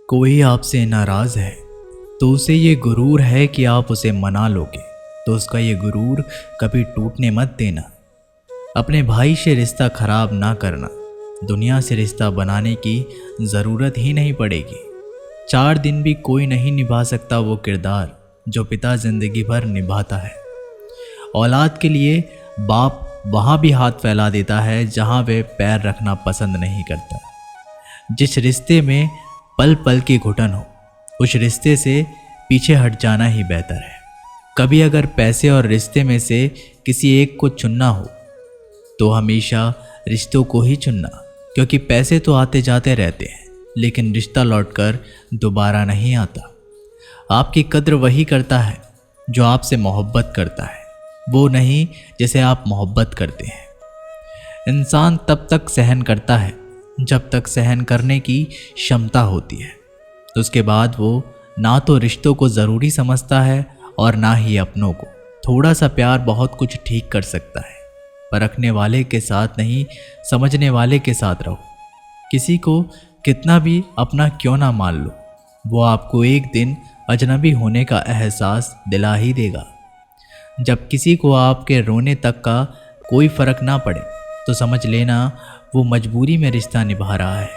कोई आपसे नाराज़ है तो उसे ये गुरूर है कि आप उसे मना लोगे, तो उसका ये गुरूर कभी टूटने मत देना। अपने भाई से रिश्ता खराब ना करना, दुनिया से रिश्ता बनाने की ज़रूरत ही नहीं पड़ेगी। 4 दिन भी कोई नहीं निभा सकता वो किरदार जो पिता ज़िंदगी भर निभाता है। औलाद के लिए बाप वहाँ भी हाथ फैला देता है जहाँ वे पैर रखना पसंद नहीं करता। जिस रिश्ते में पल पल की घुटन हो, उस रिश्ते से पीछे हट जाना ही बेहतर है। कभी अगर पैसे और रिश्ते में से किसी एक को चुनना हो तो हमेशा रिश्तों को ही चुनना, क्योंकि पैसे तो आते जाते रहते हैं लेकिन रिश्ता लौटकर दोबारा नहीं आता। आपकी कद्र वही करता है जो आपसे मोहब्बत करता है, वो नहीं जिसे आप मोहब्बत करते हैं। इंसान तब तक सहन करता है जब तक सहन करने की क्षमता होती है। उसके बाद वो ना तो रिश्तों को ज़रूरी समझता है और ना ही अपनों को। थोड़ा सा प्यार बहुत कुछ ठीक कर सकता है, परखने वाले के साथ नहीं, समझने वाले के साथ रहो। किसी को कितना भी अपना क्यों ना मान लो, वो आपको एक दिन अजनबी होने का एहसास दिला ही देगा। जब किसी को आपके रोने तक का कोई फ़र्क ना पड़े तो समझ लेना वो मजबूरी में रिश्ता निभा रहा है।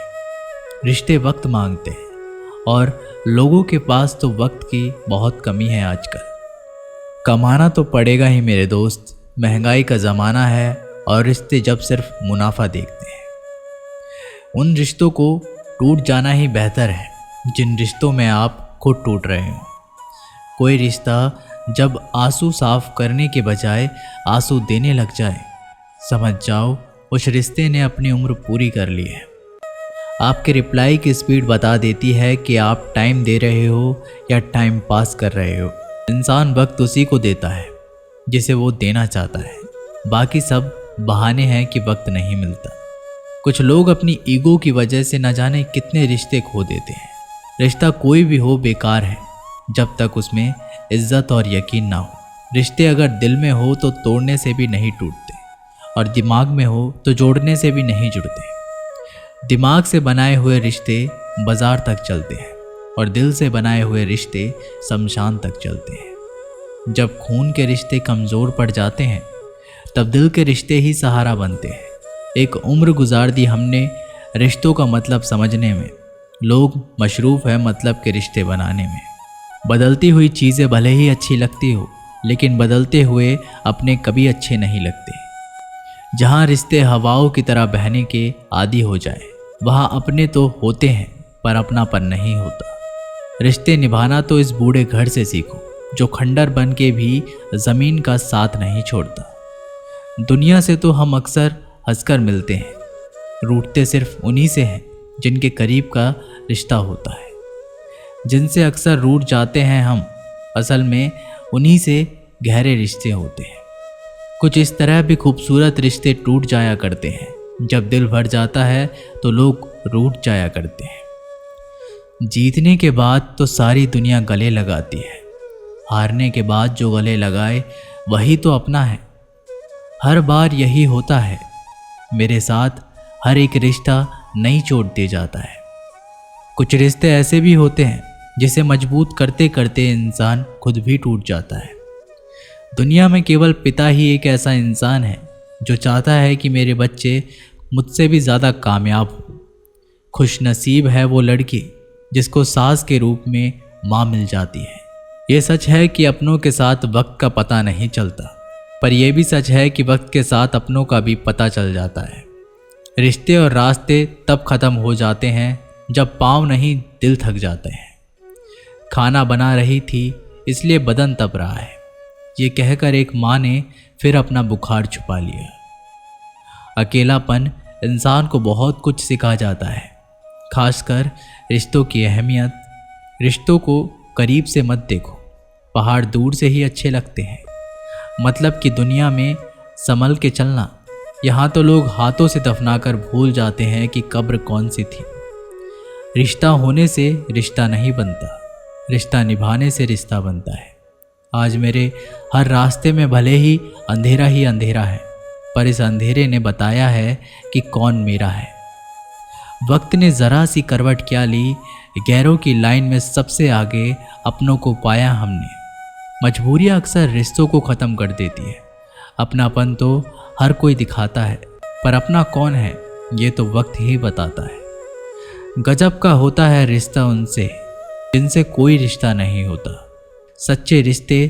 रिश्ते वक्त मांगते हैं और लोगों के पास तो वक्त की बहुत कमी है आजकल। कमाना तो पड़ेगा ही मेरे दोस्त, महंगाई का ज़माना है और रिश्ते जब सिर्फ मुनाफा देखते हैं। उन रिश्तों को टूट जाना ही बेहतर है जिन रिश्तों में आप खुद टूट रहे हो। कोई रिश्ता जब आंसू साफ करने के बजाय आंसू देने लग जाए, समझ जाओ उस रिश्ते ने अपनी उम्र पूरी कर ली है। आपके रिप्लाई की स्पीड बता देती है कि आप टाइम दे रहे हो या टाइम पास कर रहे हो। इंसान वक्त उसी को देता है जिसे वो देना चाहता है, बाकी सब बहाने हैं कि वक्त नहीं मिलता। कुछ लोग अपनी ईगो की वजह से न जाने कितने रिश्ते खो देते हैं। रिश्ता कोई भी हो बेकार है जब तक उसमें इज्जत और यकीन ना हो। रिश्ते अगर दिल में हो तो तोड़ने से भी नहीं टूटते, और दिमाग में हो तो जोड़ने से भी नहीं जुड़ते। दिमाग से बनाए हुए रिश्ते बाजार तक चलते हैं और दिल से बनाए हुए रिश्ते शमशान तक चलते हैं। जब खून के रिश्ते कमज़ोर पड़ जाते हैं तब दिल के रिश्ते ही सहारा बनते हैं। एक उम्र गुजार दी हमने रिश्तों का मतलब समझने में, लोग मशरूफ़ है मतलब के रिश्ते बनाने में। बदलती हुई चीज़ें भले ही अच्छी लगती हो, लेकिन बदलते हुए अपने कभी अच्छे नहीं लगते। जहाँ रिश्ते हवाओं की तरह बहने के आदी हो जाए, वहाँ अपने तो होते हैं पर अपनापन नहीं होता। रिश्ते निभाना तो इस बूढ़े घर से सीखो जो खंडर बन के भी ज़मीन का साथ नहीं छोड़ता। दुनिया से तो हम अक्सर हंसकर मिलते हैं, रूठते सिर्फ उन्हीं से हैं जिनके करीब का रिश्ता होता है। जिनसे अक्सर रूठ जाते हैं हम, असल में उन्हीं से गहरे रिश्ते होते हैं। कुछ इस तरह भी खूबसूरत रिश्ते टूट जाया करते हैं। जब दिल भर जाता है तो लोग रूठ जाया करते हैं। जीतने के बाद तो सारी दुनिया गले लगाती है, हारने के बाद जो गले लगाए वही तो अपना है। हर बार यही होता है मेरे साथ, हर एक रिश्ता नई चोट दे जाता है। कुछ रिश्ते ऐसे भी होते हैं जिसे मजबूत करते करते इंसान खुद भी टूट जाता है। दुनिया में केवल पिता ही एक ऐसा इंसान है जो चाहता है कि मेरे बच्चे मुझसे भी ज़्यादा कामयाब हो। खुश नसीब है वो लड़की जिसको सास के रूप में माँ मिल जाती है। ये सच है कि अपनों के साथ वक्त का पता नहीं चलता, पर यह भी सच है कि वक्त के साथ अपनों का भी पता चल जाता है। रिश्ते और रास्ते तब ख़त्म हो जाते हैं जब पाँव नहीं दिल थक जाते हैं। खाना बना रही थी इसलिए बदन तप रहा है, ये कहकर एक माँ ने फिर अपना बुखार छुपा लिया। अकेलापन इंसान को बहुत कुछ सिखा जाता है, खासकर रिश्तों की अहमियत। रिश्तों को करीब से मत देखो, पहाड़ दूर से ही अच्छे लगते हैं। मतलब कि दुनिया में संभल के चलना। यहाँ तो लोग हाथों से दफनाकर भूल जाते हैं कि कब्र कौन सी थी। रिश्ता होने से रिश्ता नहीं बनता, रिश्ता निभाने से रिश्ता बनता है। आज मेरे हर रास्ते में भले ही अंधेरा है, पर इस अंधेरे ने बताया है कि कौन मेरा है। वक्त ने ज़रा सी करवट क्या ली, गैरों की लाइन में सबसे आगे अपनों को पाया हमने। मजबूरियाँ अक्सर रिश्तों को ख़त्म कर देती है। अपनापन तो हर कोई दिखाता है, पर अपना कौन है ये तो वक्त ही बताता है। गजब का होता है रिश्ता उनसे जिनसे कोई रिश्ता नहीं होता। सच्चे रिश्ते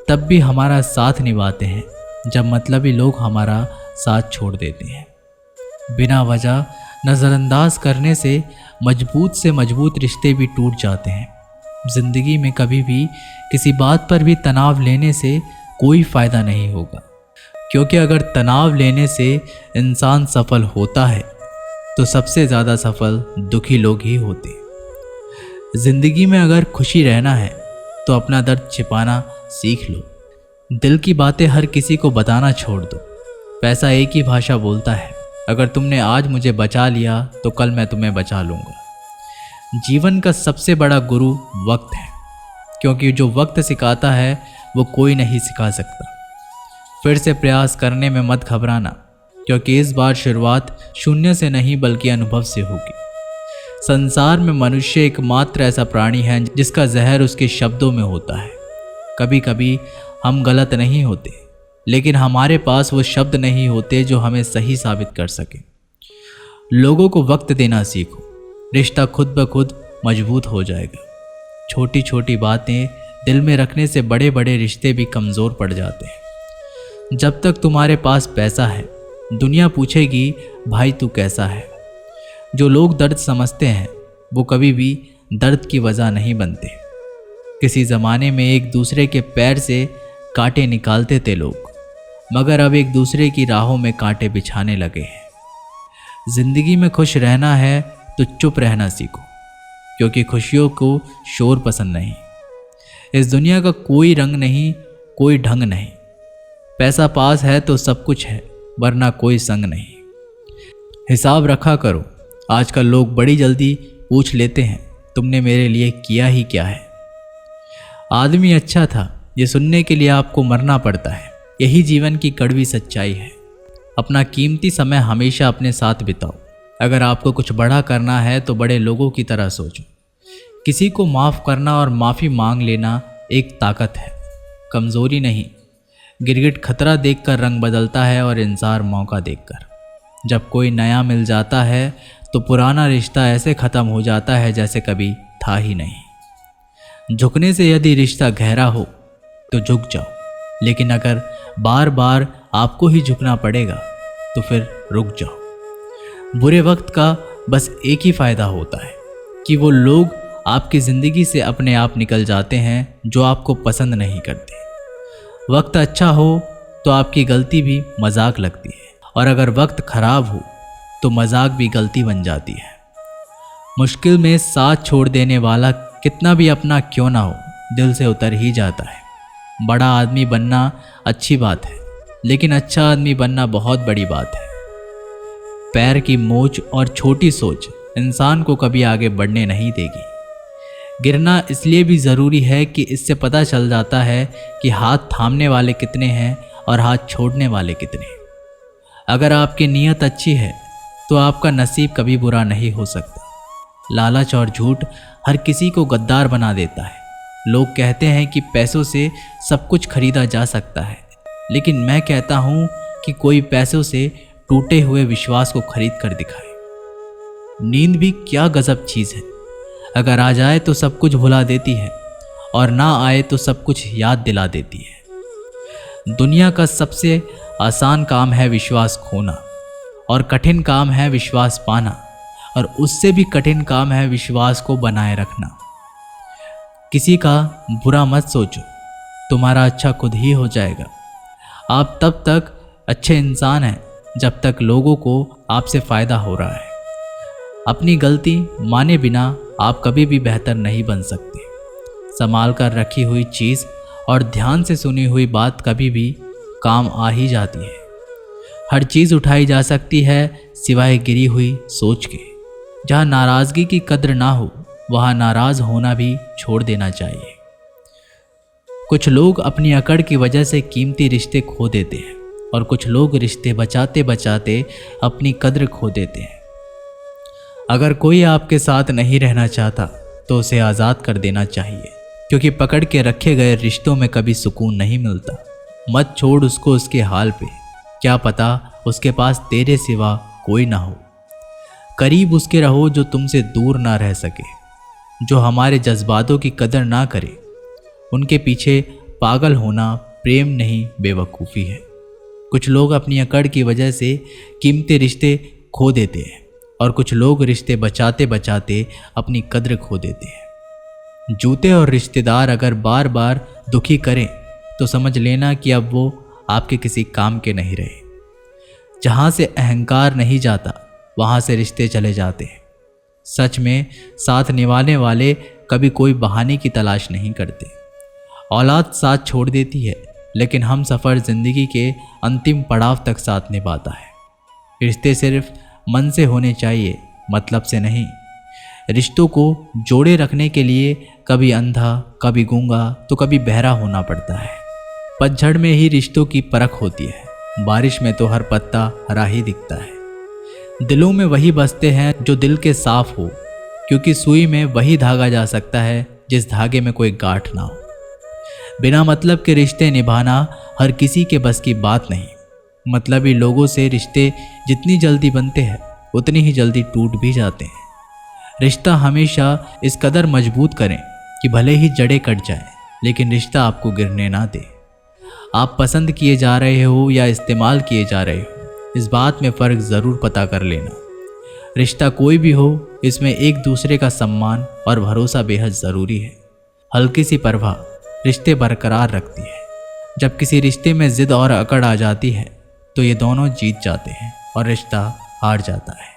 तब भी हमारा साथ निभाते हैं जब मतलबी लोग हमारा साथ छोड़ देते हैं। बिना वजह नज़रअंदाज करने से मजबूत रिश्ते भी टूट जाते हैं। ज़िंदगी में कभी भी किसी बात पर भी तनाव लेने से कोई फ़ायदा नहीं होगा, क्योंकि अगर तनाव लेने से इंसान सफल होता है तो सबसे ज़्यादा सफल दुखी लोग ही होते हैं। ज़िंदगी में अगर खुशी रहना है तो अपना दर्द छिपाना सीख लो। दिल की बातें हर किसी को बताना छोड़ दो। पैसा एक ही भाषा बोलता है, अगर तुमने आज मुझे बचा लिया तो कल मैं तुम्हें बचा लूँगा। जीवन का सबसे बड़ा गुरु वक्त है, क्योंकि जो वक्त सिखाता है वो कोई नहीं सिखा सकता। फिर से प्रयास करने में मत घबराना, क्योंकि इस बार शुरुआत शून्य से नहीं बल्कि अनुभव से होगी। संसार में मनुष्य एकमात्र ऐसा प्राणी है जिसका जहर उसके शब्दों में होता है। कभी कभी हम गलत नहीं होते, लेकिन हमारे पास वो शब्द नहीं होते जो हमें सही साबित कर सके। लोगों को वक्त देना सीखो, रिश्ता खुद ब खुद मजबूत हो जाएगा। छोटी छोटी बातें दिल में रखने से बड़े बड़े रिश्ते भी कमज़ोर पड़ जाते हैं। जब तक तुम्हारे पास पैसा है, दुनिया पूछेगी भाई तू कैसा है। जो लोग दर्द समझते हैं वो कभी भी दर्द की वजह नहीं बनते। किसी ज़माने में एक दूसरे के पैर से कांटे निकालते थे लोग, मगर अब एक दूसरे की राहों में कांटे बिछाने लगे हैं। ज़िंदगी में खुश रहना है तो चुप रहना सीखो, क्योंकि खुशियों को शोर पसंद नहीं। इस दुनिया का कोई रंग नहीं, कोई ढंग नहीं। पैसा पास है तो सब कुछ है, वरना कोई संग नहीं। हिसाब रखा करो, आजकल लोग बड़ी जल्दी पूछ लेते हैं तुमने मेरे लिए किया ही क्या है। आदमी अच्छा था ये सुनने के लिए आपको मरना पड़ता है, यही जीवन की कड़वी सच्चाई है। अपना कीमती समय हमेशा अपने साथ बिताओ। अगर आपको कुछ बड़ा करना है तो बड़े लोगों की तरह सोचो। किसी को माफ़ करना और माफ़ी मांग लेना एक ताकत है, कमज़ोरी नहीं। गिरगिट खतरा देखकर रंग बदलता है और इंसान मौका देखकर। जब कोई नया मिल जाता है तो पुराना रिश्ता ऐसे ख़त्म हो जाता है जैसे कभी था ही नहीं। झुकने से यदि रिश्ता गहरा हो तो झुक जाओ, लेकिन अगर बार बार आपको ही झुकना पड़ेगा तो फिर रुक जाओ। बुरे वक्त का बस एक ही फ़ायदा होता है कि वो लोग आपकी ज़िंदगी से अपने आप निकल जाते हैं जो आपको पसंद नहीं करते। वक्त अच्छा हो तो आपकी गलती भी मजाक लगती है, और अगर वक्त ख़राब हो तो मजाक भी गलती बन जाती है। मुश्किल में साथ छोड़ देने वाला कितना भी अपना क्यों ना हो, दिल से उतर ही जाता है। बड़ा आदमी बनना अच्छी बात है, लेकिन अच्छा आदमी बनना बहुत बड़ी बात है। पैर की मोच और छोटी सोच इंसान को कभी आगे बढ़ने नहीं देगी। गिरना इसलिए भी ज़रूरी है कि इससे पता चल जाता है कि हाथ थामने वाले कितने हैं और हाथ छोड़ने वाले कितने। अगर आपकी नीयत अच्छी है तो आपका नसीब कभी बुरा नहीं हो सकता। लालच और झूठ हर किसी को गद्दार बना देता है। लोग कहते हैं कि पैसों से सब कुछ खरीदा जा सकता है, लेकिन मैं कहता हूँ कि कोई पैसों से टूटे हुए विश्वास को खरीद कर दिखाए। नींद भी क्या गजब चीज़ है, अगर आ जाए तो सब कुछ भुला देती है, और ना आए तो सब कुछ याद दिला देती है। दुनिया का सबसे आसान काम है विश्वास खोना, और कठिन काम है विश्वास पाना, और उससे भी कठिन काम है विश्वास को बनाए रखना। किसी का बुरा मत सोचो, तुम्हारा अच्छा खुद ही हो जाएगा। आप तब तक अच्छे इंसान हैं जब तक लोगों को आपसे फ़ायदा हो रहा है। अपनी गलती माने बिना आप कभी भी बेहतर नहीं बन सकते। संभाल कर रखी हुई चीज़ और ध्यान से सुनी हुई बात कभी भी काम आ ही जाती है। हर चीज़ उठाई जा सकती है सिवाय गिरी हुई सोच के। जहाँ नाराज़गी की कद्र ना हो वहाँ नाराज़ होना भी छोड़ देना चाहिए। कुछ लोग अपनी अकड़ की वजह से कीमती रिश्ते खो देते हैं, और कुछ लोग रिश्ते बचाते बचाते अपनी कद्र खो देते हैं। अगर कोई आपके साथ नहीं रहना चाहता तो उसे आज़ाद कर देना चाहिए, क्योंकि पकड़ के रखे गए रिश्तों में कभी सुकून नहीं मिलता। मत छोड़ उसको उसके हाल पे, क्या पता उसके पास तेरे सिवा कोई ना हो। करीब उसके रहो जो तुमसे दूर ना रह सके, जो हमारे जज्बातों की कदर ना करे। उनके पीछे पागल होना प्रेम नहीं बेवकूफ़ी है। कुछ लोग अपनी अकड़ की वजह से कीमती रिश्ते खो देते हैं, और कुछ लोग रिश्ते बचाते बचाते अपनी कद्र खो देते हैं। जूते और रिश्तेदार अगर बार बार दुखी करें तो समझ लेना कि अब वो आपके किसी काम के नहीं रहे। जहाँ से अहंकार नहीं जाता वहाँ से रिश्ते चले जाते हैं। सच में साथ निभाने वाले कभी कोई बहाने की तलाश नहीं करते। औलाद साथ छोड़ देती है, लेकिन हम सफ़र ज़िंदगी के अंतिम पड़ाव तक साथ निभाता है। रिश्ते सिर्फ मन से होने चाहिए, मतलब से नहीं। रिश्तों को जोड़े रखने के लिए कभी अंधा, कभी गूंगा तो कभी बहरा होना पड़ता है। पतझड़ में ही रिश्तों की परख होती है, बारिश में तो हर पत्ता हरा ही दिखता है। दिलों में वही बसते हैं जो दिल के साफ हो, क्योंकि सुई में वही धागा जा सकता है जिस धागे में कोई गांठ ना हो। बिना मतलब के रिश्ते निभाना हर किसी के बस की बात नहीं। मतलबी लोगों से रिश्ते जितनी जल्दी बनते हैं उतनी ही जल्दी टूट भी जाते हैं। रिश्ता हमेशा इस कदर मजबूत करें कि भले ही जड़ें कट जाएं, लेकिन रिश्ता आपको गिरने ना दे। आप पसंद किए जा रहे हो या इस्तेमाल किए जा रहे हो, इस बात में फ़र्क ज़रूर पता कर लेना। रिश्ता कोई भी हो, इसमें एक दूसरे का सम्मान और भरोसा बेहद ज़रूरी है। हल्की सी परवाह रिश्ते बरकरार रखती है। जब किसी रिश्ते में ज़िद और अकड़ आ जाती है तो ये दोनों जीत जाते हैं और रिश्ता हार जाता है।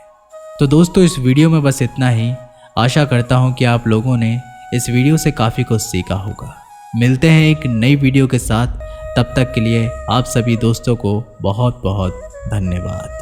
तो दोस्तों, इस वीडियो में बस इतना ही। आशा करता हूँ कि आप लोगों ने इस वीडियो से काफ़ी कुछ सीखा होगा। मिलते हैं एक नई वीडियो के साथ, तब तक के लिए आप सभी दोस्तों को बहुत बहुत धन्यवाद।